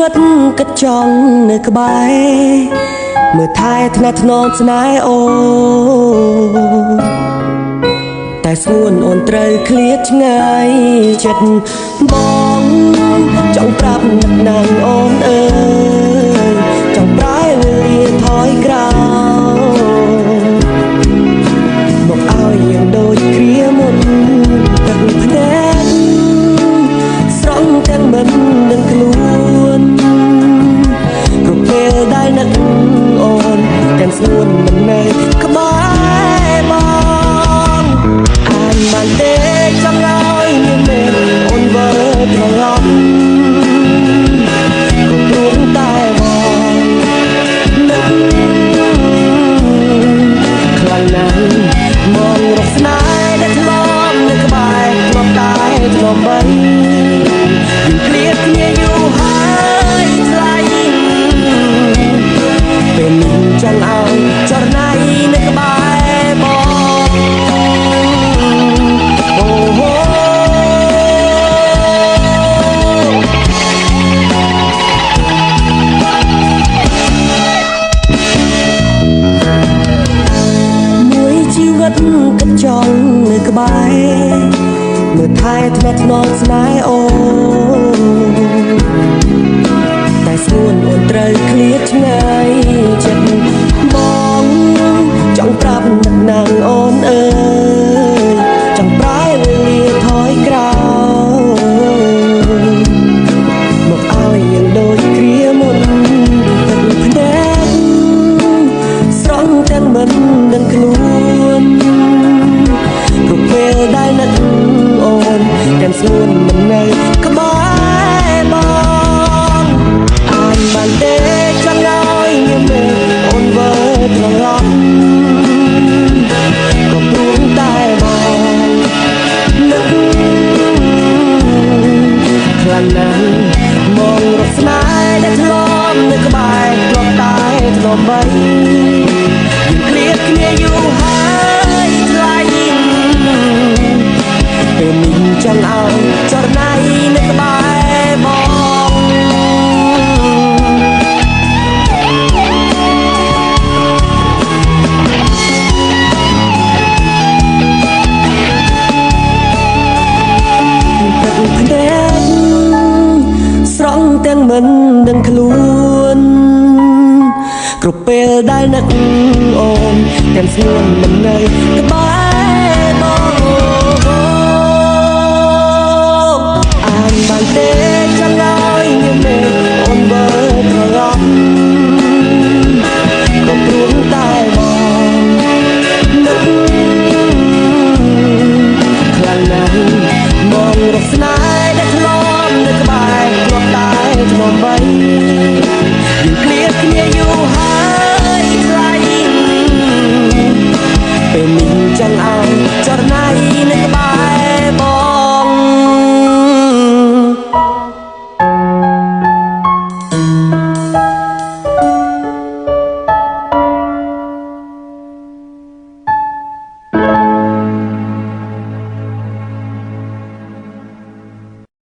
វិតគិតចង់នៅក្បែរមើលថែថ្នាក់ថ្នមស្នេហ៍អូតែស្ងួនអូនត្រូវឃ្លាតឆ្ងាយចិត្តបងចង់ប្រាប់នឹកណាស់អូនអើយចង់ប្រែវេលាថយក្រោយមកឲ្យយើងដូចគ្រាមុនទឹកភ្នែកស្រង់ទាំងមិននឹងខ្លួនគ្រប់ពេលដែលនឹកអូនទាំងស្ងួនមិននៅក្បែរបងអានបានទេចង់ឲ្យមានមេអូនវិលត្រឡប់ក៏ព្រោះតែបងនឹកខ្លាំងណាស់មងរកស្នេហ៍ដែលធ្លាប់នៅក្បែរធ្លាប់តែធ្លាប់បីឃ្លាតគ្នាយូរហើយថ្លៃពេលនេះចង់ឲ្យចរណៃនៅក្បែរបងអូហូមួយជីវិតគិតចង់នៅក្បែរមើលថែថ្នាក់ថ្នមស្នេហ៍អូតែស្ងួនអូនត្រូវឃ្លាតឆ្ងាយចិត្តបងចង់ប្រាប់នឹកណាស់អូនអើយចង់ប្រែវេលាថយក្រោយមកឲ្យយើងដូចគ្រាមុនទឹកភ្នែកស្រង់ទាំងមិននឹងខ្លួនគ្រប់ពេលដែលនឹកអូនទាំងស្ងួនមិននៅក្បែរបងអានបានទេចង់ឲ្យញញឹមអូនវិលត្រឡប់ក៏ព្រោះតែបងនឹកខ្លាំងណាស់មងរកស្នេហ៍ដែលធ្លាប់នៅក្បែរធ្លាប់តែធ្លាប់បីយើងឃ្លាតគ្នាយូរហើយថ្លៃពេលនេះចង់ឲ្យចរណៃនៅក្បែរបងទឹកភ្នែកស្រង់ទាំងមិនដឹងខ្លួនគ្រប់ពេលដែលនឹកអូនទាំងស្ងួនមិននៅក្បែរ